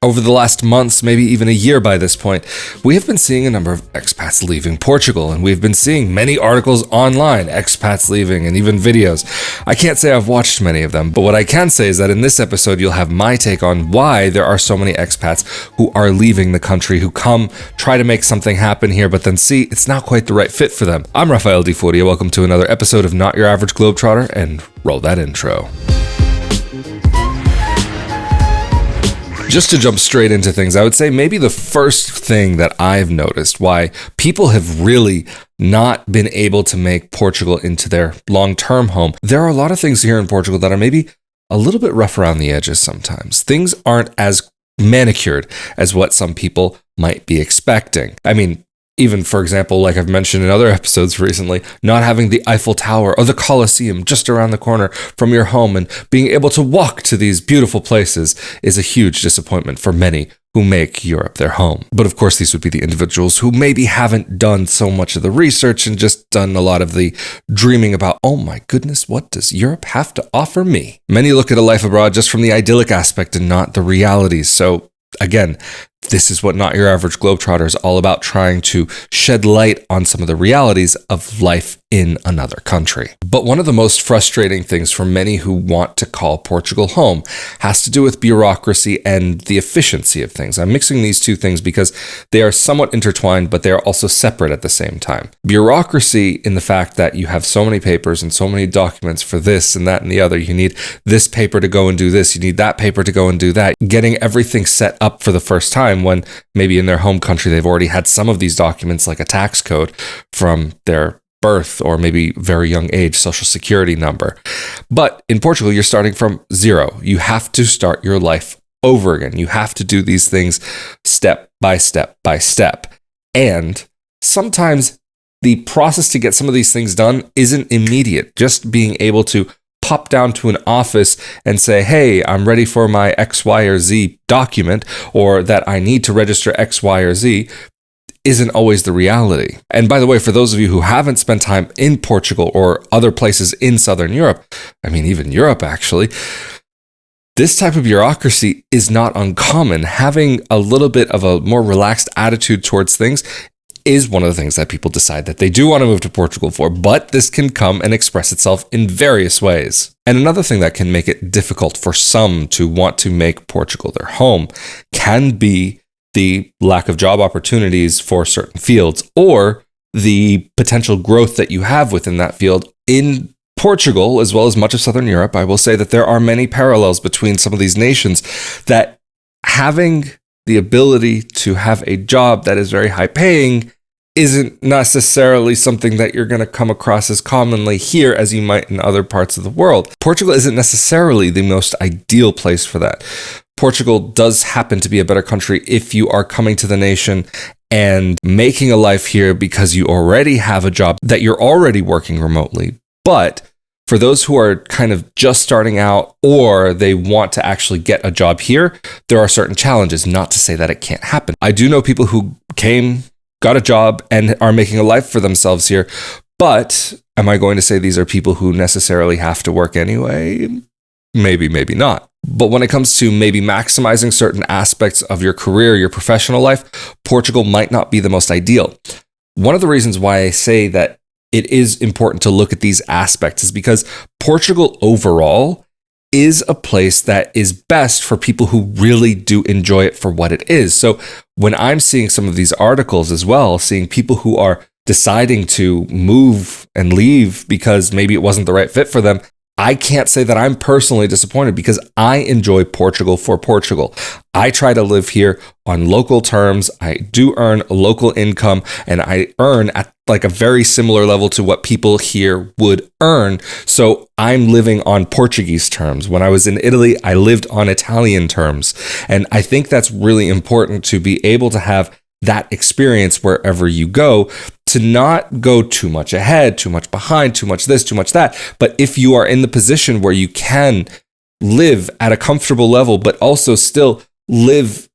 Over the last months, maybe even a year by this point, we have been seeing a number of expats leaving Portugal, and we've been seeing many articles online, expats leaving, and even videos. I can't say I've watched many of them, but what I can say is that in this episode, you'll have my take on why there are so many expats who are leaving the country, who come, try to make something happen here, but then see it's not quite the right fit for them. I'm Rafael Di Furia. Welcome to another episode of Not Your Average Globetrotter, and roll that intro. Just to jump straight into things, I would say maybe the first thing that I've noticed why people have really not been able to make Portugal into their long-term home. There are a lot of things here in Portugal that are maybe a little bit rough around the edges sometimes. Things aren't as manicured as what some people might be expecting. I mean, even, for example, like I've mentioned in other episodes recently, not having the Eiffel Tower or the Colosseum just around the corner from your home and being able to walk to these beautiful places is a huge disappointment for many who make Europe their home. But of course, these would be the individuals who maybe haven't done so much of the research and just done a lot of the dreaming about, oh my goodness, what does Europe have to offer me? Many look at a life abroad just from the idyllic aspect and not the realities. So again, this is what Not Your Average Globetrotter is all about, trying to shed light on some of the realities of life in another country. But one of the most frustrating things for many who want to call Portugal home has to do with bureaucracy and the efficiency of things. I'm mixing these two things because they are somewhat intertwined, but they are also separate at the same time. Bureaucracy in the fact that you have so many papers and so many documents for this and that and the other. You need this paper to go and do this. You need that paper to go and do that. Getting everything set up for the first time when maybe in their home country they've already had some of these documents like a tax code from their birth or maybe very young age, social security number. But in Portugal, you're starting from zero. You have to start your life over again. You have to do these things step by step by step. And sometimes the process to get some of these things done isn't immediate. Just being able to pop down to an office and say, hey, I'm ready for my X, Y, or Z document, or that I need to register X, Y, or Z, isn't always the reality. And by the way, for those of you who haven't spent time in Portugal or other places in Southern Europe, I mean, even Europe actually, this type of bureaucracy is not uncommon. Having a little bit of a more relaxed attitude towards things is one of the things that people decide that they do want to move to Portugal for, but this can come and express itself in various ways. And another thing that can make it difficult for some to want to make Portugal their home can be the lack of job opportunities for certain fields or the potential growth that you have within that field. In Portugal, as well as much of Southern Europe, I will say that there are many parallels between some of these nations, that having the ability to have a job that is very high paying isn't necessarily something that you're going to come across as commonly here as you might in other parts of the world. Portugal isn't necessarily the most ideal place for that. Portugal does happen to be a better country if you are coming to the nation and making a life here because you already have a job that you're already working remotely. But for those who are kind of just starting out or they want to actually get a job here, there are certain challenges, not to say that it can't happen. I do know people who came, got a job, and are making a life for themselves here. But am I going to say these are people who necessarily have to work anyway? Maybe, maybe not. But when it comes to maybe maximizing certain aspects of your career, your professional life, Portugal might not be the most ideal. One of the reasons why I say that it is important to look at these aspects is because Portugal overall is a place that is best for people who really do enjoy it for what it is. So when I'm seeing some of these articles as well, seeing people who are deciding to move and leave because maybe it wasn't the right fit for them, I can't say that I'm personally disappointed because I enjoy Portugal for Portugal. I try to live here on local terms. I do earn a local income, and I earn at like a very similar level to what people here would earn. So I'm living on Portuguese terms. When I was in Italy, I lived on Italian terms. And I think that's really important to be able to have that experience wherever you go, to not go too much ahead, too much behind, too much this, too much that. But if you are in the position where you can live at a comfortable level, but also still live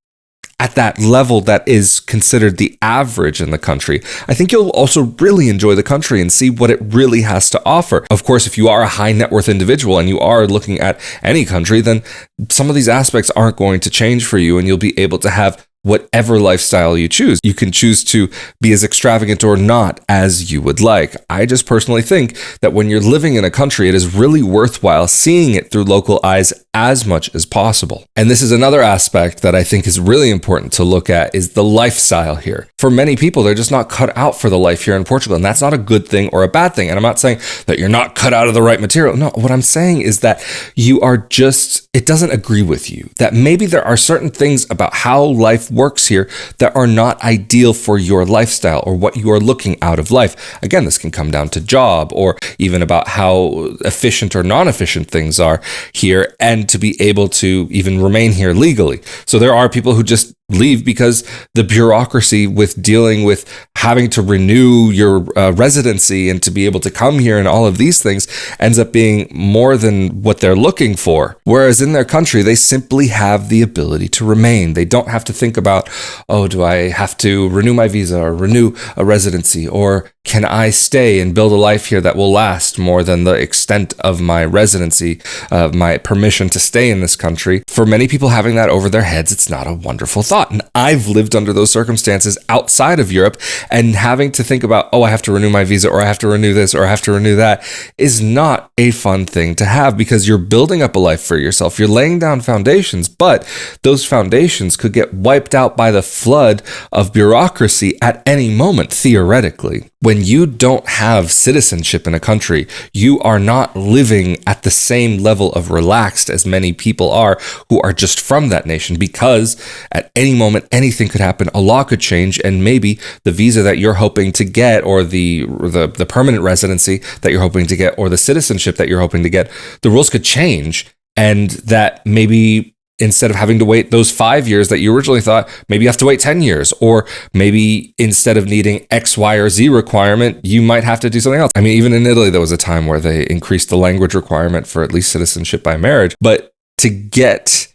at that level that is considered the average in the country, I think you'll also really enjoy the country and see what it really has to offer. Of course, if you are a high net worth individual and you are looking at any country, then some of these aspects aren't going to change for you, and you'll be able to have whatever lifestyle you choose. You can choose to be as extravagant or not as you would like. I just personally think that when you're living in a country, it is really worthwhile seeing it through local eyes as much as possible. And this is another aspect that I think is really important to look at, is the lifestyle here. For many people, they're just not cut out for the life here in Portugal. And that's not a good thing or a bad thing. And I'm not saying that you're not cut out of the right material. No, what I'm saying is that you are just, it doesn't agree with you. That maybe there are certain things about how life works here that are not ideal for your lifestyle or what you are looking out of life. Again, this can come down to job or even about how efficient or non-efficient things are here, and to be able to even remain here legally. So there are people who just leave because the bureaucracy with dealing with having to renew your residency and to be able to come here and all of these things ends up being more than what they're looking for. Whereas in their country, they simply have the ability to remain. They don't have to think about, oh, do I have to renew my visa or renew a residency, or can I stay and build a life here that will last more than the extent of my residency, my permission to stay in this country? For many people, having that over their heads, it's not a wonderful thought. And I've lived under those circumstances outside of Europe, and having to think about, oh, I have to renew my visa, or I have to renew this, or I have to renew that, is not a fun thing to have, because you're building up a life for yourself. You're laying down foundations, but those foundations could get wiped out by the flood of bureaucracy at any moment, theoretically. When you don't have citizenship in a country, you are not living at the same level of relaxed as many people are who are just from that nation, because at any moment, anything could happen. A law could change, and maybe the visa that you're hoping to get, or the permanent residency that you're hoping to get, or the citizenship that you're hoping to get, the rules could change, and that maybe instead of having to wait those 5 years that you originally thought, maybe you have to wait 10 years. Or maybe instead of needing X, Y, or Z requirement, you might have to do something else. I mean, even in Italy, there was a time where they increased the language requirement for at least citizenship by marriage. But to get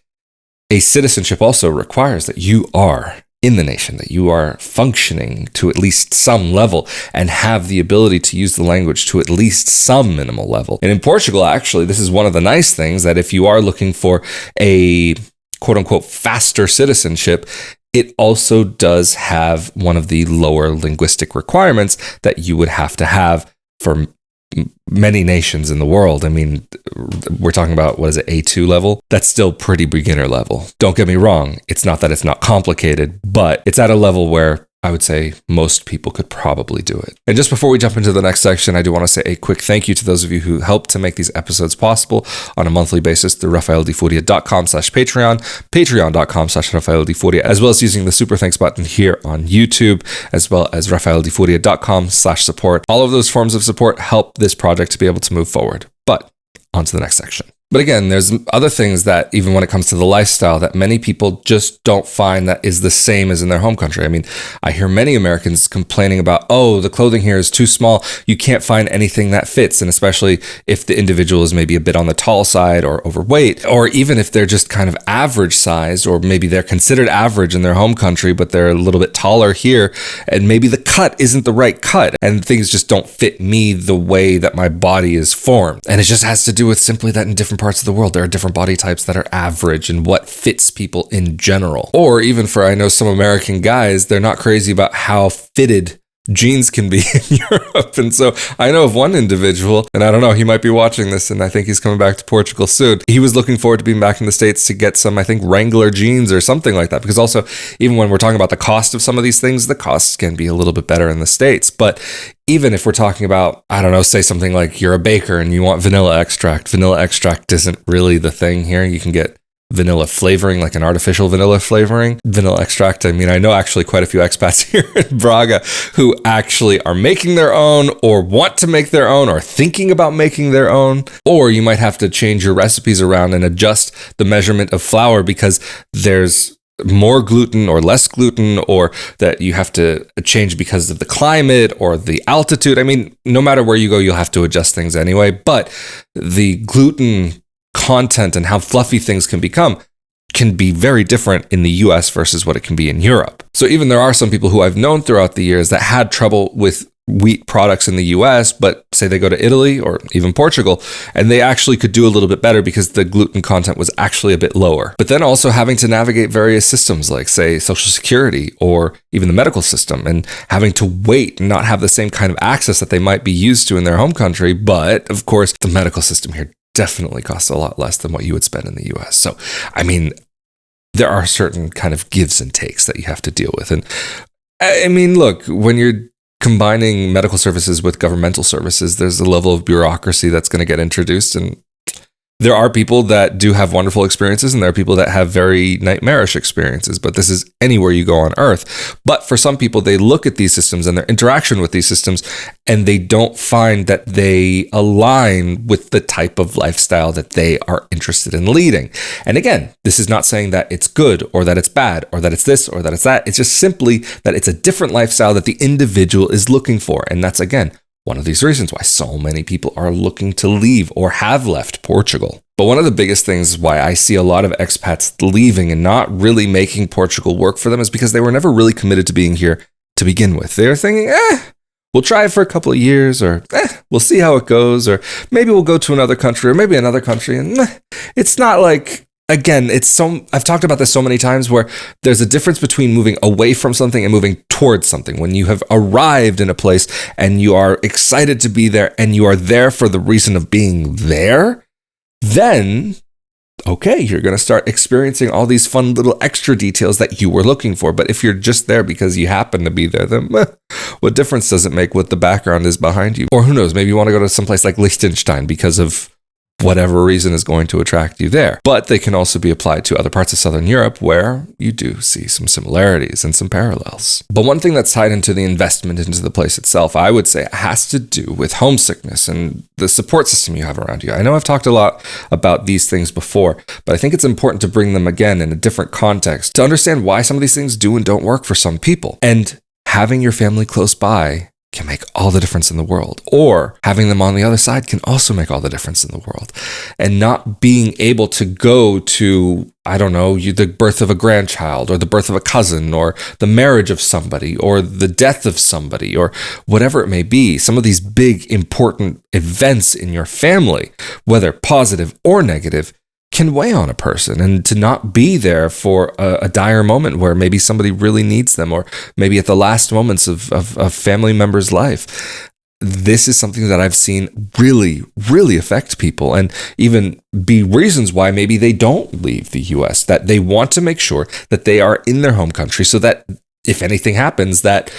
a citizenship also requires that you are in the nation, that you are functioning to at least some level and have the ability to use the language to at least some minimal level. And in Portugal, actually, this is one of the nice things, that if you are looking for a quote unquote faster citizenship, it also does have one of the lower linguistic requirements that you would have to have for many nations in the world. I mean, we're talking about, what is it, A2 level? That's still pretty beginner level. Don't get me wrong. It's not that it's not complicated, but it's at a level where I would say most people could probably do it. And just before we jump into the next section, I do want to say a quick thank you to those of you who help to make these episodes possible on a monthly basis through rafaeldifuria.com/Patreon, patreon.com/RafaelDiFuria, as well as using the super thanks button here on YouTube, as well as rafaeldifuria.com/support. All of those forms of support help this project to be able to move forward. But on to the next section. But again, there's other things that, even when it comes to the lifestyle, that many people just don't find that is the same as in their home country. I mean, I hear many Americans complaining about, oh, the clothing here is too small. You can't find anything that fits. And especially if the individual is maybe a bit on the tall side or overweight, or even if they're just kind of average sized, or maybe they're considered average in their home country, but they're a little bit taller here. And maybe the cut isn't the right cut, and things just don't fit me the way that my body is formed. And it just has to do with simply that in different parts of the world, there are different body types that are average and what fits people in general. Or even for, I know some American guys, they're not crazy about how fitted jeans can be in Europe. And so I know of one individual, and I don't know, he might be watching this, and I think he's coming back to Portugal soon. He was looking forward to being back in the States to get some, I think, Wrangler jeans or something like that. Because also, even when we're talking about the cost of some of these things, the costs can be a little bit better in the States. But even if we're talking about, I don't know, say something like you're a baker and you want vanilla extract isn't really the thing here. You can get vanilla flavoring, like an artificial vanilla flavoring. Vanilla extract, I mean, I know actually quite a few expats here in Braga who actually are making their own, or want to make their own, or thinking about making their own. Or you might have to change your recipes around and adjust the measurement of flour because there's more gluten or less gluten, or that you have to change because of the climate or the altitude. I mean, no matter where you go, you'll have to adjust things anyway. But the gluten content and how fluffy things can become can be very different in the US versus what it can be in Europe. So even there are some people who I've known throughout the years that had trouble with wheat products in the US, but say they go to Italy or even Portugal, and they actually could do a little bit better because the gluten content was actually a bit lower. But then also having to navigate various systems like, say, Social Security or even the medical system, and having to wait and not have the same kind of access that they might be used to in their home country. But of course, the medical system here definitely costs a lot less than what you would spend in the US. So, I mean, there are certain kind of gives and takes that you have to deal with. And I mean, look, when you're combining medical services with governmental services, there's a level of bureaucracy that's going to get introduced. And there are people that do have wonderful experiences, and there are people that have very nightmarish experiences, but this is anywhere you go on earth. But for some people, they look at these systems and their interaction with these systems, and they don't find that they align with the type of lifestyle that they are interested in leading. And again, this is not saying that it's good or that it's bad or that it's this or that it's that. It's just simply that it's a different lifestyle that the individual is looking for. And that's, again, one of these reasons why so many people are looking to leave or have left Portugal. But one of the biggest things why I see a lot of expats leaving and not really making Portugal work for them is because they were never really committed to being here to begin with. They're thinking, we'll try it for a couple of years, or we'll see how it goes, or maybe we'll go to another country, or maybe another country. And it's not like, again, I've talked about this so many times where there's a difference between moving away from something and moving towards something. When you have arrived in a place and you are excited to be there and you are there for the reason of being there, then, okay, you're going to start experiencing all these fun little extra details that you were looking for. But if you're just there because you happen to be there, then what difference does it make what the background is behind you? Or who knows, maybe you want to go to someplace like Liechtenstein because of whatever reason is going to attract you there. But they can also be applied to other parts of Southern Europe where you do see some similarities and some parallels. But one thing that's tied into the investment into the place itself, I would say, has to do with homesickness and the support system you have around you. I know I've talked a lot about these things before, but I think it's important to bring them again in a different context to understand why some of these things do and don't work for some people. And having your family close by can make all the difference in the world, or having them on the other side can also make all the difference in the world. And not being able to go to, I don't know, the birth of a grandchild, or the birth of a cousin, or the marriage of somebody, or the death of somebody, or whatever it may be, some of these big important events in your family, whether positive or negative, can weigh on a person. And to not be there for a dire moment where maybe somebody really needs them, or maybe at the last moments of a family member's life, this is something that I've seen really, really affect people, and even be reasons why maybe they don't leave the US, that they want to make sure that they are in their home country so that if anything happens, that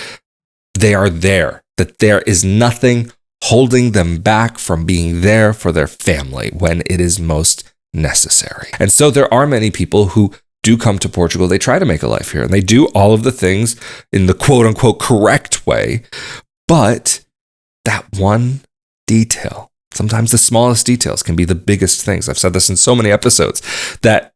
they are there, that there is nothing holding them back from being there for their family when it is most necessary. And so there are many people who do come to Portugal. They try to make a life here, and they do all of the things in the quote unquote correct way. But that one detail, sometimes the smallest details, can be the biggest things. I've said this in so many episodes, that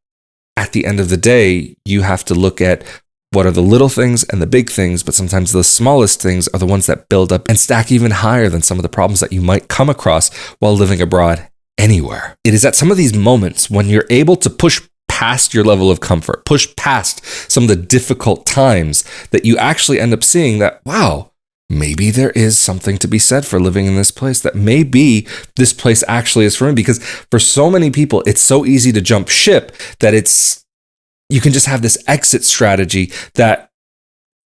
at the end of the day, you have to look at what are the little things and the big things, but sometimes the smallest things are the ones that build up and stack even higher than some of the problems that you might come across while living abroad anywhere. It is at some of these moments when you're able to push past your level of comfort, push past some of the difficult times, that you actually end up seeing that, wow, maybe there is something to be said for living in this place, that maybe this place actually is for me. Because for so many people, it's so easy to jump ship that you can just have this exit strategy that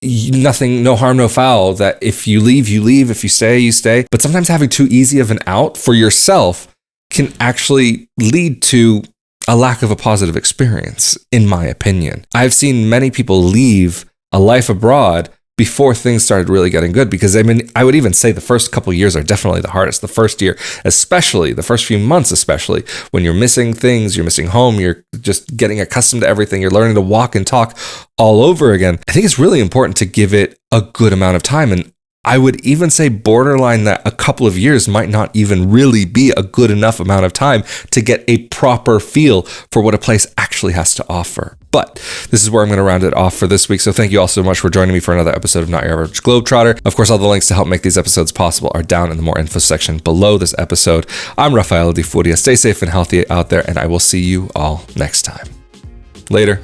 nothing, no harm, no foul, that if you leave, you leave, if you stay, you stay. But sometimes having too easy of an out for yourself can actually lead to a lack of a positive experience, in my opinion. I've seen many people leave a life abroad before things started really getting good, because I would even say the first couple of years are definitely the hardest. The first year, especially, the first few months, especially, when you're missing things, you're missing home, you're just getting accustomed to everything, you're learning to walk and talk all over again. I think it's really important to give it a good amount of time. And I would even say borderline that a couple of years might not even really be a good enough amount of time to get a proper feel for what a place actually has to offer. But this is where I'm going to round it off for this week. So thank you all so much for joining me for another episode of Not Your Average Globetrotter. Of course, all the links to help make these episodes possible are down in the more info section below this episode. I'm Rafael Di Furia. Stay safe and healthy out there, and I will see you all next time. Later.